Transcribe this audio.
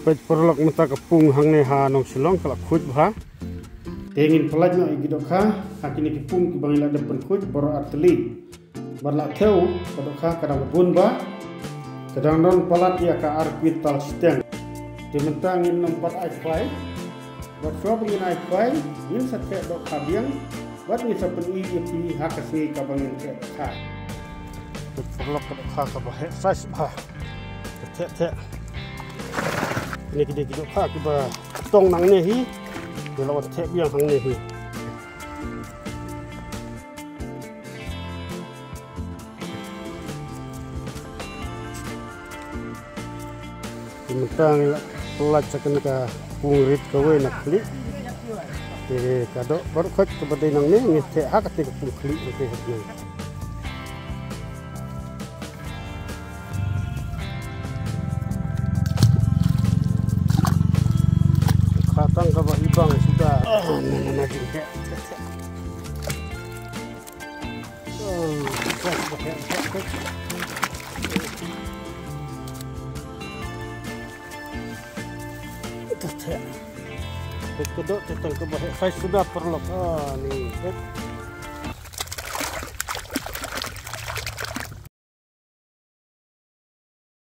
pet perlok mata kepung hang ne ha nong silong kala khut bha tengin pelaj no igidok kha hakini kepung ki bangila depan khut boro arteli barla theu kodok kha kadang bun ba kadang non palat ya ka arpital steng dimentang in nompat ai buat so bangin ai in satte dok kabiang buat ni sapen i pi hakasi ka bangin ke kha perlok kodok kha ka bah size bha te ini kita duduk kak kita tong nang ni hi kalau tep yang hang ni hi mentang pelajakan ka pungrit kawe nak klik kadok baru khat kepada nang ni ngete hak ketika pung klik ngete ni Katang ke ibang sudah mana juga kedok tetang ke bahaya saya sudah perlu nih